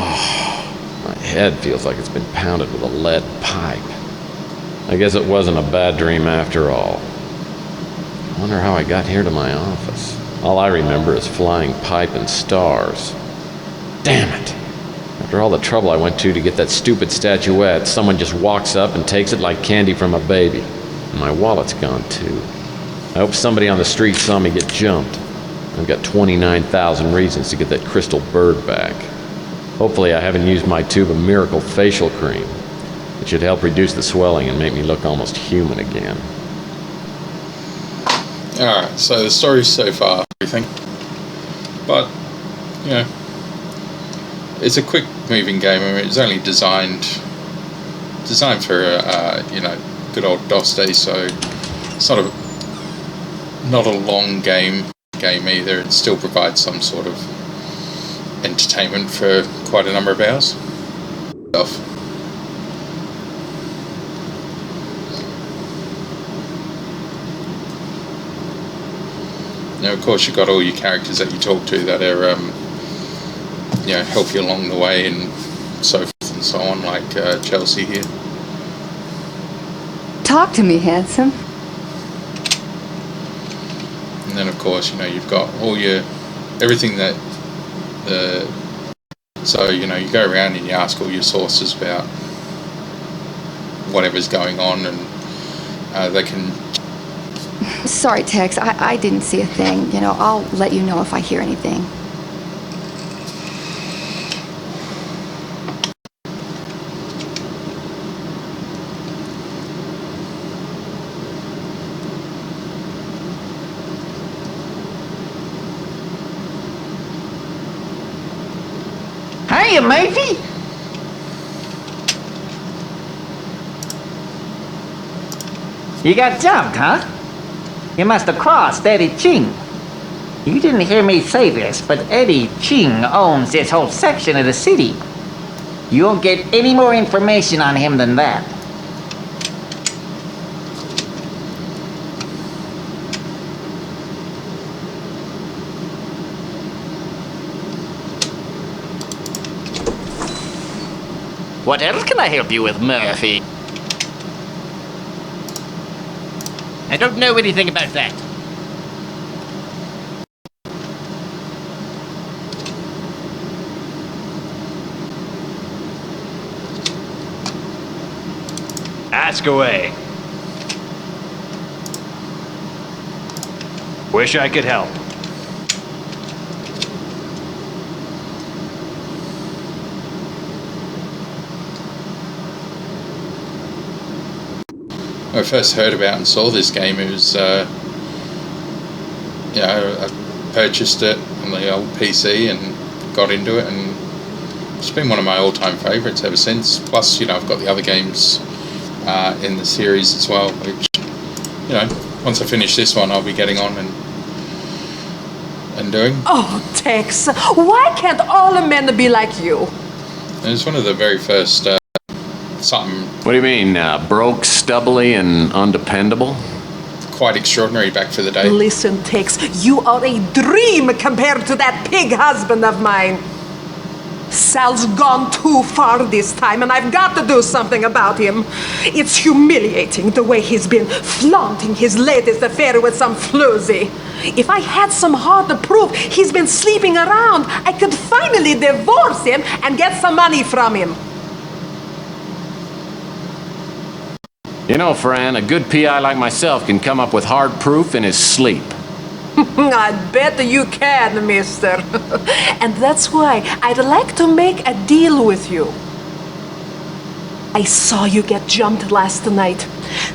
My head feels like it's been pounded with a lead pipe. I guess it wasn't a bad dream after all. I wonder how I got here to my office. All I remember is flying pipe and stars. Damn it! After all the trouble I went to get that stupid statuette, someone just walks up and takes it like candy from a baby. And my wallet's gone too. I hope somebody on the street saw me get jumped. I've got 29,000 reasons to get that crystal bird back. Hopefully I haven't used my tube of miracle facial cream. It should help reduce the swelling and make me look almost human again. Alright, so the story so far, everything. But, you know, it's a quick moving game. I mean, it's only designed for, you know, good old DOS days, so it's not a long game either. It still provides some sort of entertainment for quite a number of hours. Now, of course, you've got all your characters that you talk to that are, you know, help you along the way and so forth and so on, like Chelsea here. Talk to me, handsome. And then, of course, you know, you've got all everything that so, you know, you go around and you ask all your sources about whatever's going on, and they can... Sorry, Tex, I didn't see a thing. You know, I'll let you know if I hear anything. Hiya, matey! You got jumped, huh? You must have crossed Eddie Ching. You didn't hear me say this, but Eddie Ching owns this whole section of the city. You won't get any more information on him than that. What else can I help you with, Murphy? I don't know anything about that. Ask away. Wish I could help. When I first heard about and saw this game, it was, you know, I purchased it on the old PC and got into it, and it's been one of my all-time favourites ever since. Plus, you know, I've got the other games in the series as well, which, you know, once I finish this one, I'll be getting on and doing. Oh, Tex, why can't all the men be like you? It was one of the very first something... What do you mean, broke, stubbly, and undependable? Quite extraordinary back for the day. Listen, Tex, you are a dream compared to that pig husband of mine. Sal's gone too far this time, and I've got to do something about him. It's humiliating the way he's been flaunting his latest affair with some floozy. If I had some hard proof he's been sleeping around, I could finally divorce him and get some money from him. You know, Fran, a good PI like myself can come up with hard proof in his sleep. I bet you can, mister. And that's why I'd like to make a deal with you. I saw you get jumped last night.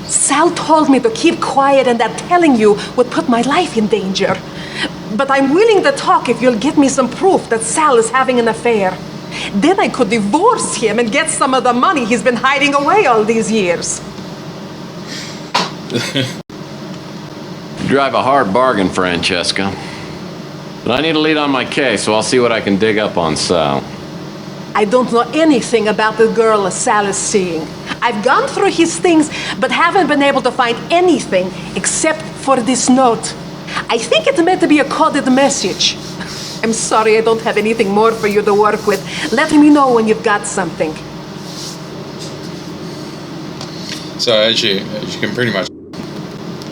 Sal told me to keep quiet, and that telling you would put my life in danger. But I'm willing to talk if you'll get me some proof that Sal is having an affair. Then I could divorce him and get some of the money he's been hiding away all these years. You drive a hard bargain, Francesca. But I need a lead on my case, so I'll see what I can dig up on Sal. I don't know anything about the girl Sal is seeing. I've gone through his things, but haven't been able to find anything except for this note. I think it's meant to be a coded message. I'm sorry I don't have anything more for you to work with. Let me know when you've got something. So as you can pretty much,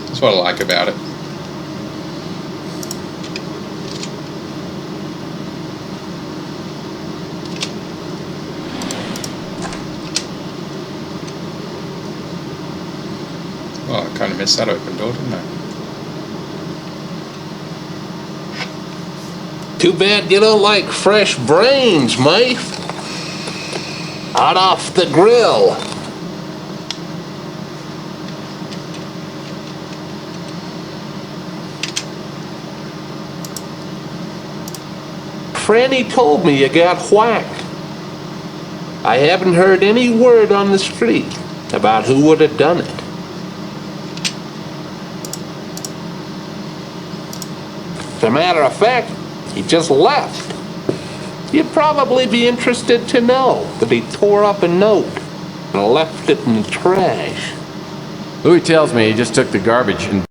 that's what I like about it. Well, I kind of missed that open door, didn't I? Too bad you don't like fresh brains, mate. Hot off the grill. Franny told me you got whacked. I haven't heard any word on the street about who would have done it. As a matter of fact, he just left. You'd probably be interested to know that he tore up a note and left it in the trash. Louis tells me he just took the garbage and...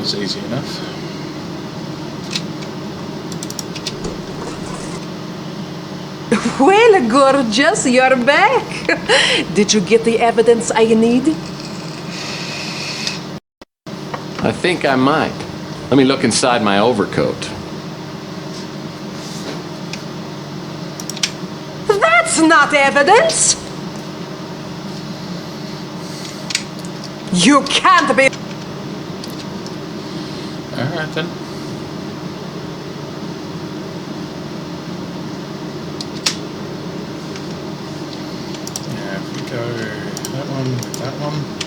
was easy enough. Well, gorgeous, you're back. Did you get the evidence I need? I think I might. Let me look inside my overcoat. That's not evidence. You can't be. Alright then. Yeah, if we go that one with that one.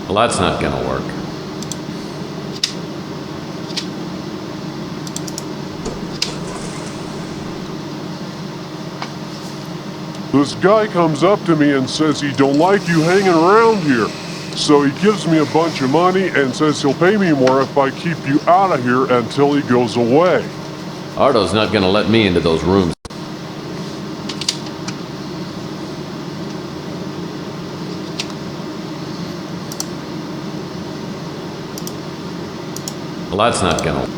Well, that's not gonna work. This guy comes up to me and says he don't like you hanging around here. So he gives me a bunch of money and says he'll pay me more if I keep you out of here until he goes away. Ardo's not gonna let me into those rooms. Well, that's not gonna work.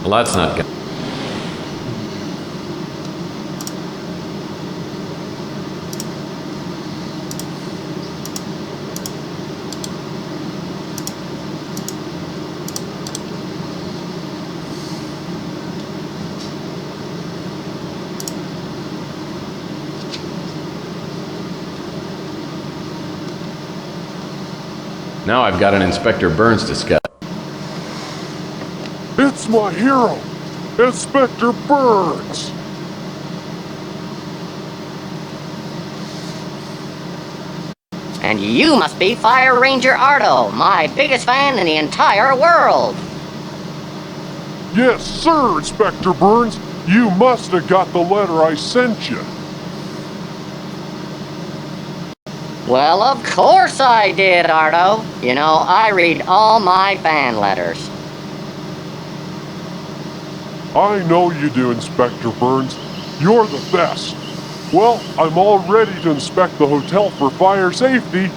Well, that's not gonna. Now I've got an Inspector Burns to scout. It's my hero, Inspector Burns. And you must be Fire Ranger Ardo, my biggest fan in the entire world. Yes, sir, Inspector Burns. You must have got the letter I sent you. Well, of course I did, Ardo. You know, I read all my fan letters. I know you do, Inspector Burns. You're the best. Well, I'm all ready to inspect the hotel for fire safety.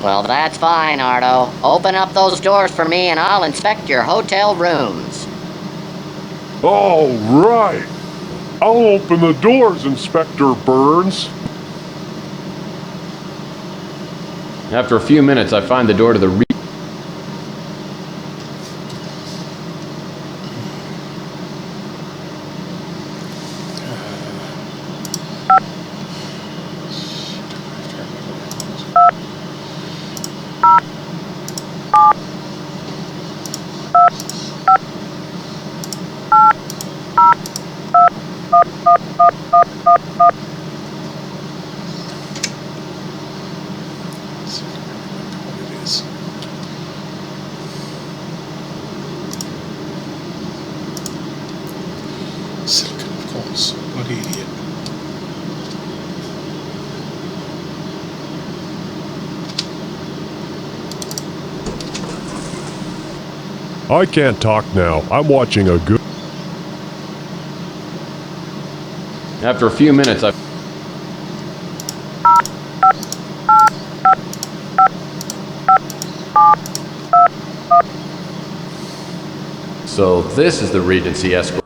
Well, that's fine, Ardo. Open up those doors for me and I'll inspect your hotel rooms. All right. I'll open the doors, Inspector Burns. After a few minutes, I find the door to the Silicon, of course. Bloody idiot. I can't talk now. I'm watching a good... After a few minutes, I... So this is the Regency escort.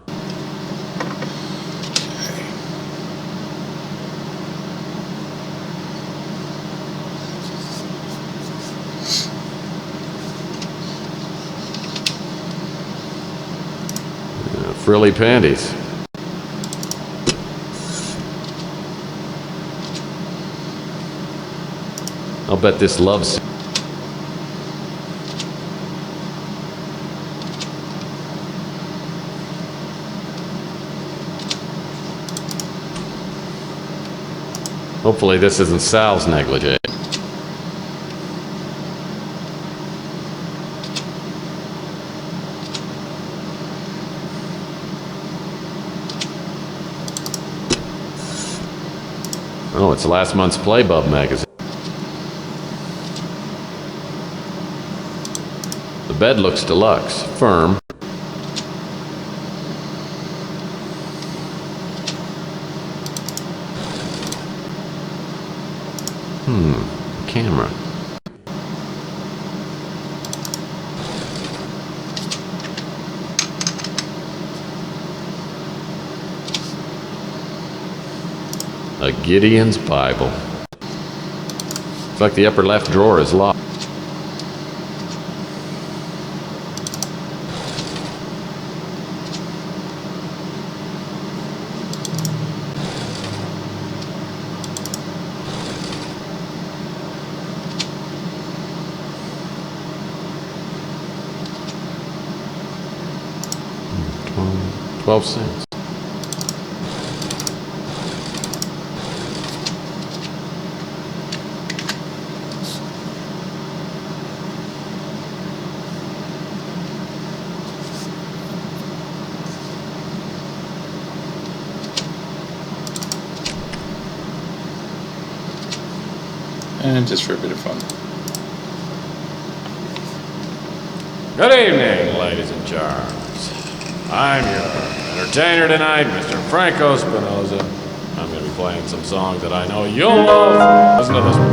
frilly panties. I'll bet this love scene. Hopefully this isn't Sal's negligee. Oh, it's last month's Playbub magazine. The bed looks deluxe, firm. Camera. A Gideon's Bible. Looks like the upper left drawer is locked. $0.12. And just for a bit of fun. Good evening, ladies and germs. I'm your entertainer tonight, Mr. Franco Spinoza. I'm going to be playing some songs that I know you'll love. Listen to this one.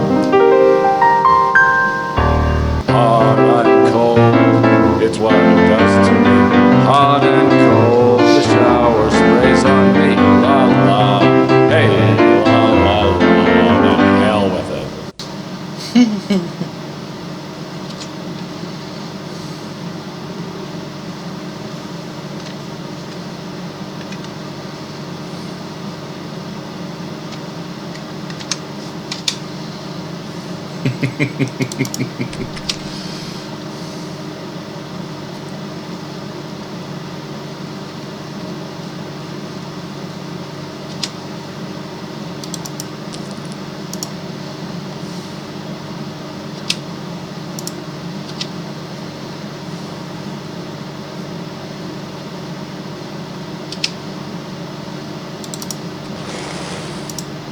Hot and cold, it's what it does to me. Hot and cold, the shower sprays on me. La la, hey, la la la, to hell with it.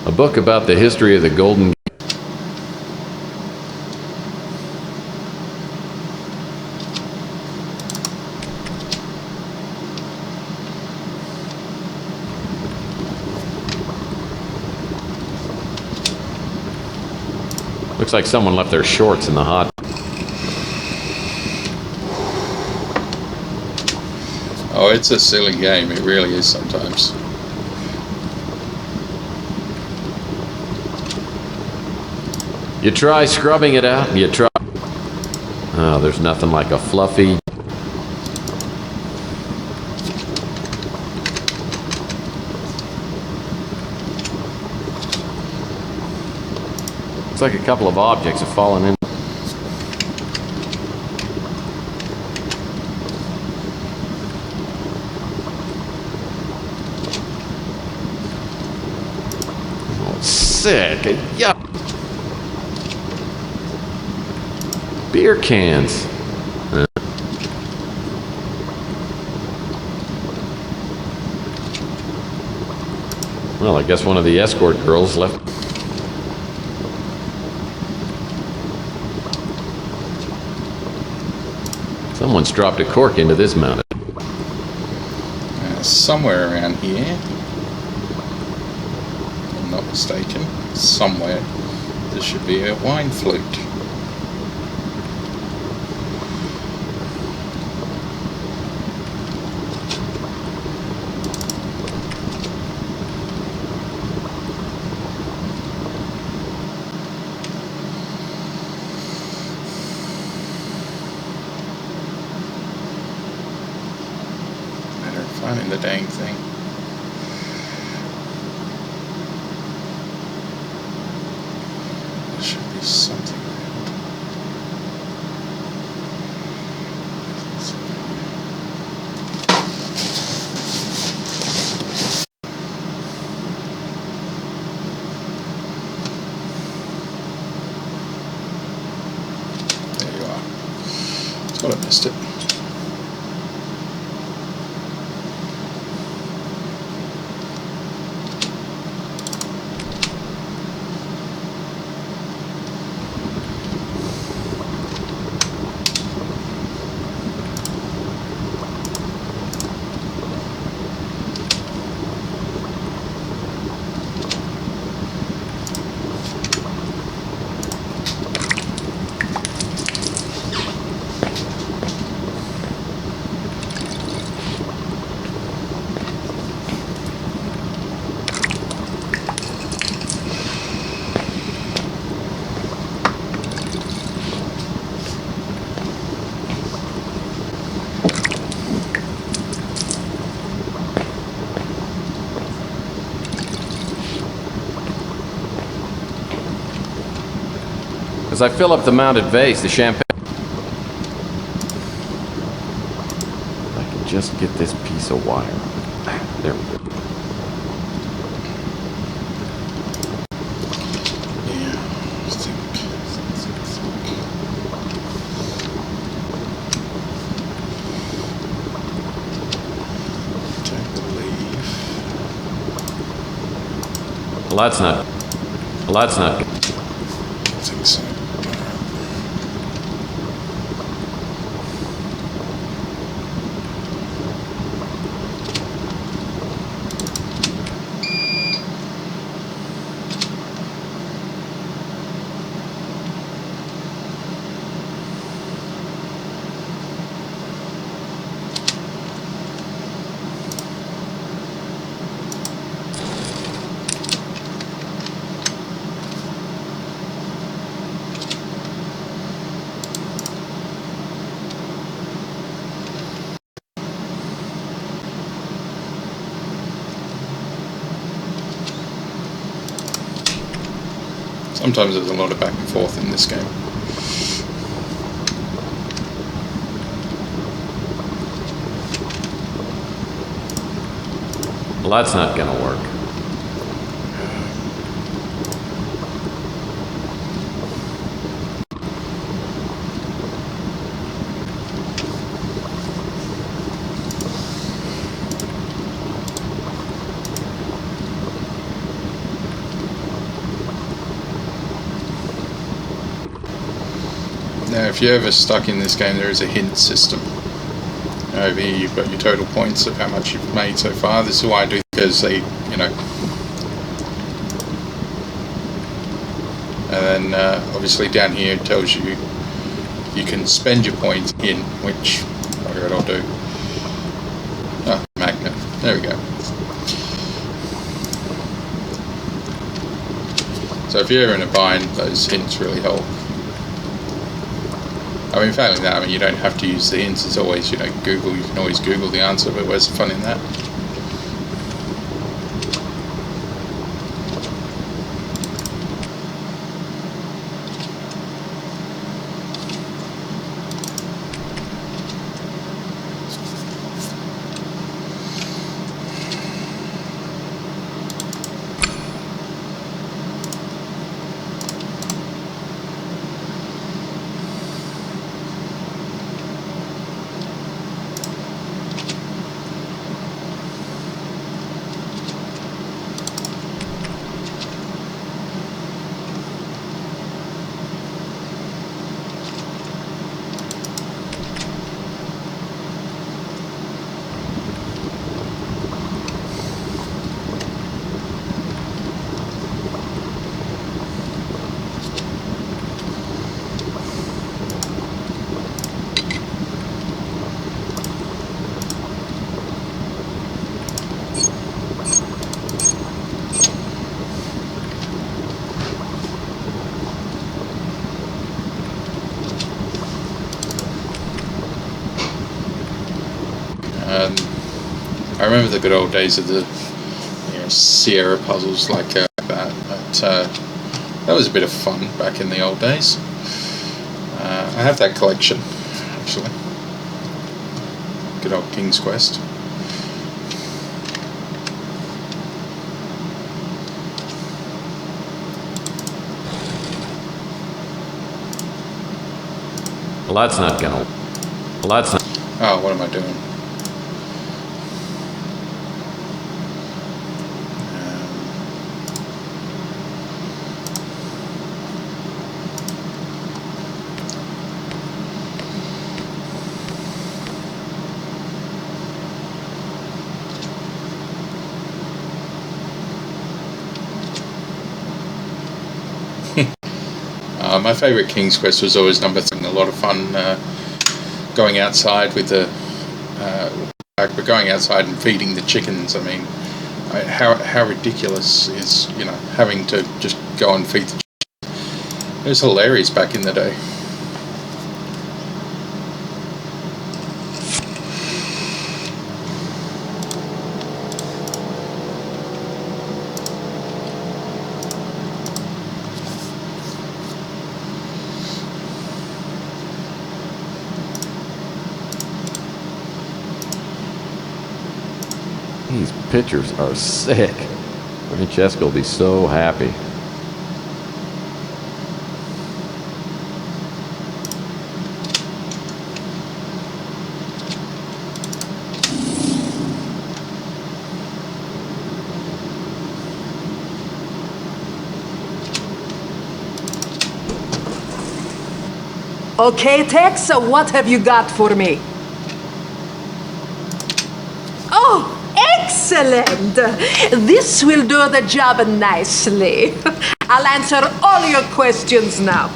A book about the history of the Golden Gate. Looks like someone left their shorts in the hot. Oh, it's a silly game. It really is sometimes. You try scrubbing it out, you try. Oh, there's nothing like a fluffy. Looks like a couple of objects have fallen in. Oh, sick. Yuck. Beer cans. Well, I guess one of the escort girls left. Someone's dropped a cork into this mountain. Somewhere around here, if I'm not mistaken, somewhere, there should be a wine flute. doing the dang thing. There should be something. There you are. Thought I missed it. As I fill up the mounted vase, the champagne... I can just get this piece of wire. There we go. Yeah, I think. Take the leaf. Well, that's not... Well, that's not good. I think so. Sometimes there's a lot of back and forth in this game. Well, that's not gonna work. Now, if you're ever stuck in this game, there is a hint system. Over here, you've got your total points of how much you've made so far. This is why I do, because they, you know. And then, obviously, down here it tells you you can spend your points in, which what I'll do. Ah, magnet. There we go. So if you're in a bind, those hints really help. I mean, failing that, I mean, you don't have to use the hints. It's always, you know, Google. You can always Google the answer, but where's the fun in that? remember the good old days of the Sierra puzzles like that. But that was a bit of fun back in the old days. I have that collection, actually. Good old King's Quest. Well, that's not gonna... Well, that's not... Oh, what am I doing? My favourite King's Quest was always number 3. A lot of fun going outside with the going outside and feeding the chickens. I mean, how ridiculous is having to just go and feed the chickens? It was hilarious back in the day. These pictures are sick. Francesca will be so happy. Okay, Tex, so what have you got for me? Oh, excellent! This will do the job nicely. I'll answer all your questions now.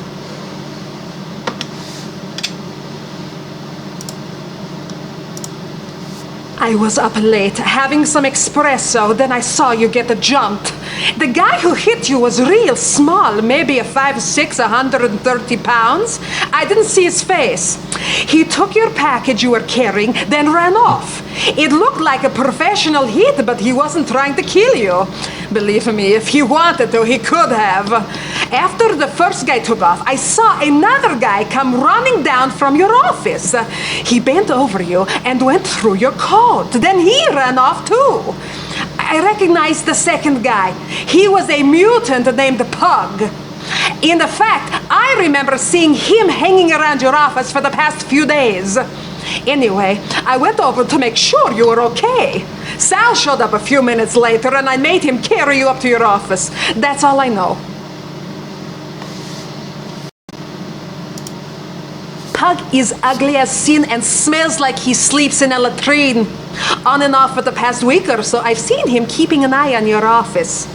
I was up late having some espresso, then I saw you get jumped. The guy who hit you was real small, maybe a 5'6", 130 pounds. I didn't see his face. He took your package you were carrying, then ran off. It looked like a professional hit, but he wasn't trying to kill you. Believe me, if he wanted to, he could have. After the first guy took off, I saw another guy come running down from your office. He bent over you and went through your coat. Then he ran off too. I recognized the second guy. He was a mutant named Pug. In fact, I remember seeing him hanging around your office for the past few days. Anyway, I went over to make sure you were okay. Sal showed up a few minutes later and I made him carry you up to your office. That's all I know. Pug is ugly as sin and smells like he sleeps in a latrine. On and off for the past week or so, I've seen him keeping an eye on your office.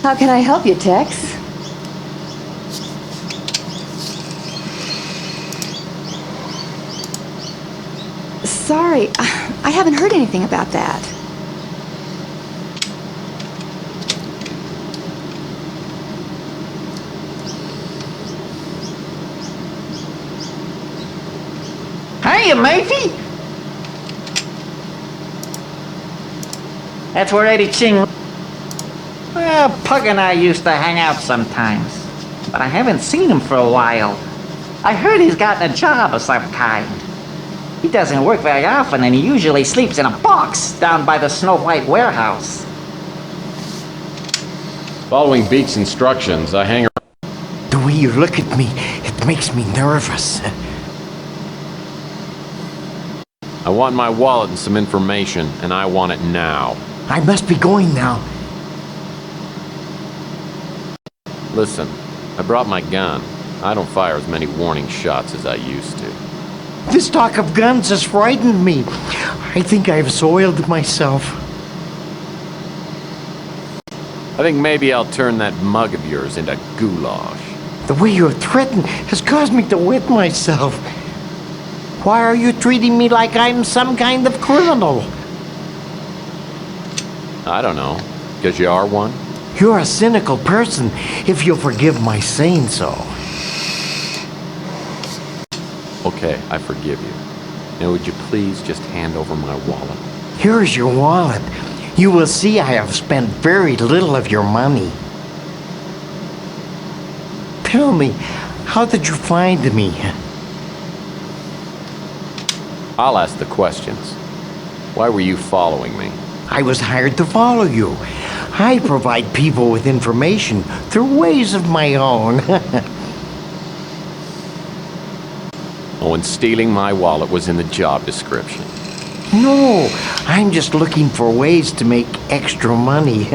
How can I help you, Tex? Sorry, I haven't heard anything about that. Hiya, Murphy! That's where Eddie Ching... Well, Pug and I used to hang out sometimes, but I haven't seen him for a while. I heard he's gotten a job of some kind. He doesn't work very often, and he usually sleeps in a box down by the Snow White warehouse. Following Beak's instructions, I hang around. The way you look at me, it makes me nervous. I want my wallet and some information, and I want it now. I must be going now. Listen, I brought my gun. I don't fire as many warning shots as I used to. This talk of guns has frightened me. I think I've soiled myself. I think maybe I'll turn that mug of yours into goulash. The way you're threatened has caused me to wet myself. Why are you treating me like I'm some kind of criminal? I don't know. Because you are one? You're a cynical person, if you'll forgive my saying so. Okay, I forgive you. Now would you please just hand over my wallet? Here's your wallet. You will see I have spent very little of your money. Tell me, how did you find me? I'll ask the questions. Why were you following me? I was hired to follow you. I provide people with information through ways of my own. Oh, and stealing my wallet was in the job description. No, I'm just looking for ways to make extra money.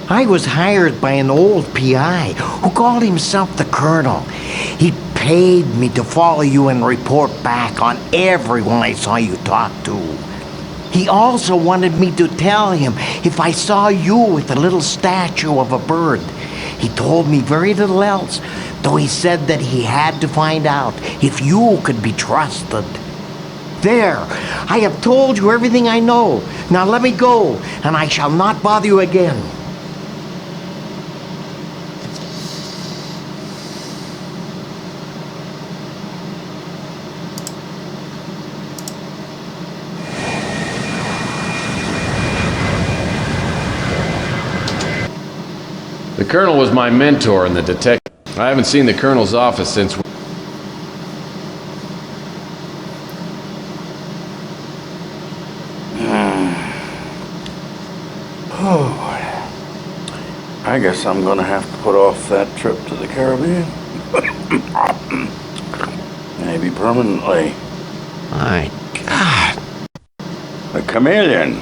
I was hired by an old PI who called himself the Colonel. He paid me to follow you and report back on everyone I saw you talk to. He also wanted me to tell him if I saw you with a little statue of a bird. He told me very little else, though he said that he had to find out if you could be trusted. There, I have told you everything I know. Now let me go, and I shall not bother you again. The Colonel was my mentor in the detective. I haven't seen the Colonel's office since... I guess I'm gonna have to put off that trip to the Caribbean. Maybe permanently. My God. The chameleon.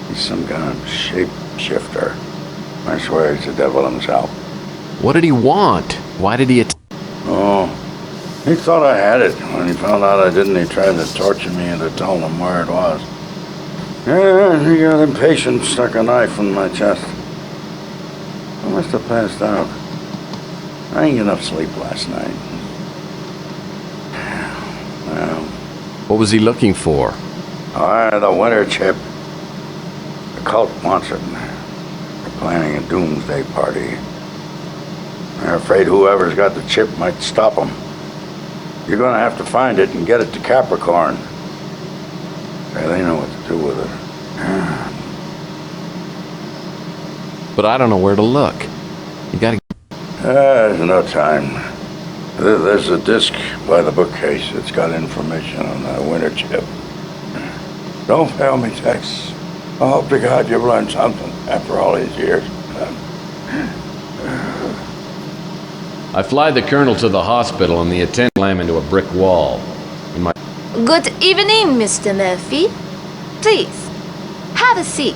He's some kind of shapeshifter. I swear he's the devil himself. What did he want? Why did he... Oh, he thought I had it. When he found out I didn't, he tried to torture me into telling him where it was. Yeah, he got impatient, stuck a knife in my chest. I must have passed out. I didn't get enough sleep last night. Well... What was he looking for? The winter chip. The cult wants it. They're planning a doomsday party. They're afraid whoever's got the chip might stop them. You're gonna have to find it and get it to Capricorn. They know what to do with it. But I don't know where to look. You gotta... There's no time. There's a disc by the bookcase. It's got information on the winter chip. Don't fail me, Tex. I hope to God you've learned something after all these years. I fly the Colonel to the hospital and the attendant slammed into a brick wall. In my... Good evening, Mr. Murphy. Please, have a seat.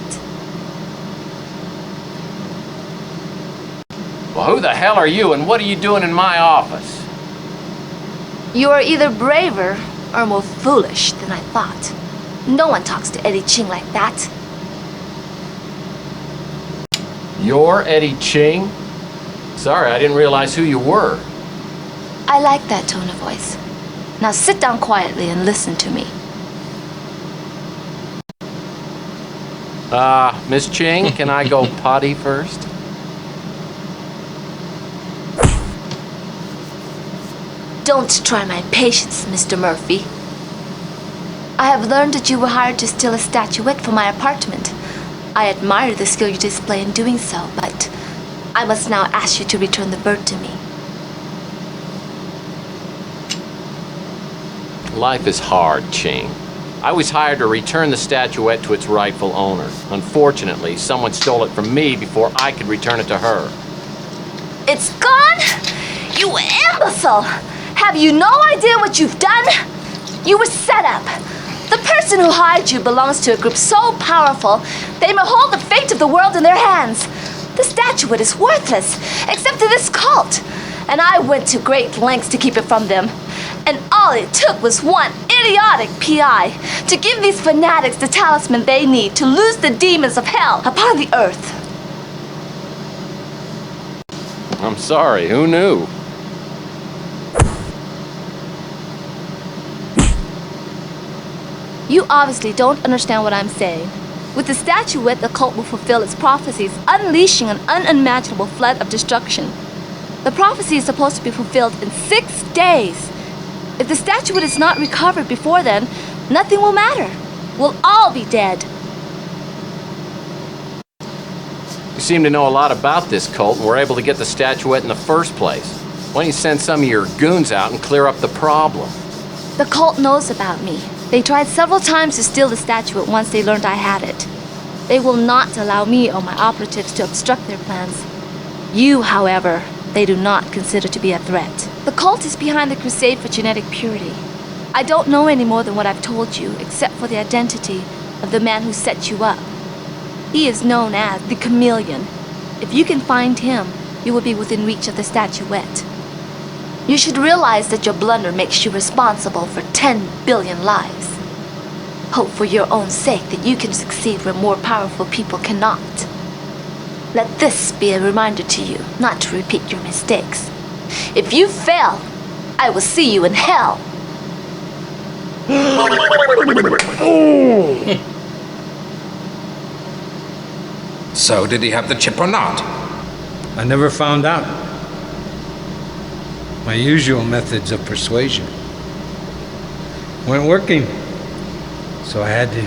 Well, who the hell are you and what are you doing in my office? You are either braver or more foolish than I thought. No one talks to Eddie Ching like that. You're Eddie Ching? Sorry, I didn't realize who you were. I like that tone of voice. Now sit down quietly and listen to me. Miss Ching, can I go potty first? Don't try my patience, Mr. Murphy. I have learned that you were hired to steal a statuette from my apartment. I admire the skill you display in doing so, but I must now ask you to return the bird to me. Life is hard, Ching. I was hired to return the statuette to its rightful owner. Unfortunately, someone stole it from me before I could return it to her. It's gone? You imbecile! Have you no idea what you've done? You were set up. The person who hired you belongs to a group so powerful, they may hold the fate of the world in their hands. The statuette is worthless, except to this cult. And I went to great lengths to keep it from them. And all it took was one idiotic PI to give these fanatics the talisman they need to loose the demons of hell upon the earth. I'm sorry, who knew? You obviously don't understand what I'm saying. With the statuette, the cult will fulfill its prophecies, unleashing an unimaginable flood of destruction. The prophecy is supposed to be fulfilled in 6 days. If the statuette is not recovered before then, nothing will matter. We'll all be dead. You seem to know a lot about this cult and were able to get the statuette in the first place. Why don't you send some of your goons out and clear up the problem? The cult knows about me. They tried several times to steal the statuette once they learned I had it. They will not allow me or my operatives to obstruct their plans. You, however, they do not consider to be a threat. The cult is behind the crusade for genetic purity. I don't know any more than what I've told you, except for the identity of the man who set you up. He is known as the Chameleon. If you can find him, you will be within reach of the statuette. You should realize that your blunder makes you responsible for 10 billion lives. Hope for your own sake that you can succeed where more powerful people cannot. Let this be a reminder to you not to repeat your mistakes. If you fail, I will see you in hell. So, did he have the chip or not? I never found out. My usual methods of persuasion weren't working, so I had to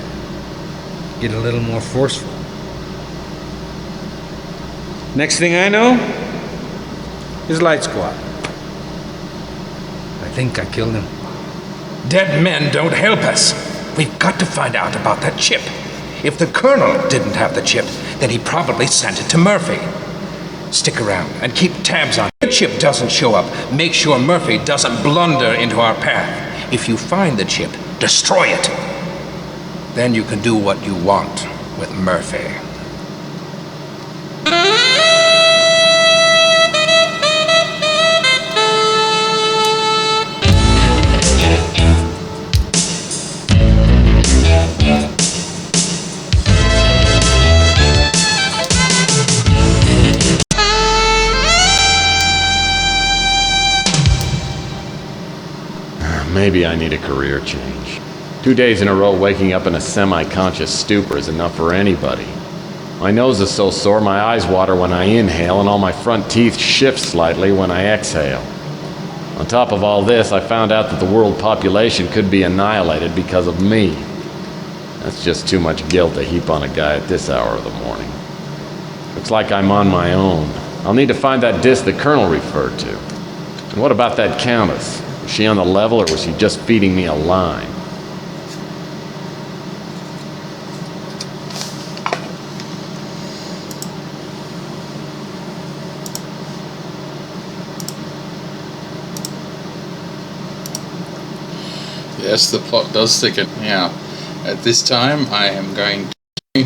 get a little more forceful. Next thing I know, his lights go out. I think I killed him. Dead men don't help us. We've got to find out about that chip. If the Colonel didn't have the chip, then he probably sent it to Murphy. Stick around and keep tabs on it. If the chip doesn't show up, make sure Murphy doesn't blunder into our path. If you find the chip, destroy it. Then you can do what you want with Murphy. Maybe I need a career change. 2 days in a row waking up in a semi-conscious stupor is enough for anybody. My nose is so sore my eyes water when I inhale and all my front teeth shift slightly when I exhale. On top of all this, I found out that the world population could be annihilated because of me. That's just too much guilt to heap on a guy at this hour of the morning. Looks like I'm on my own. I'll need to find that disc the Colonel referred to. And what about that Countess? Was she on the level, or was she just feeding me a line? Yes, the plot does thicken. Yeah. At this time, I am going to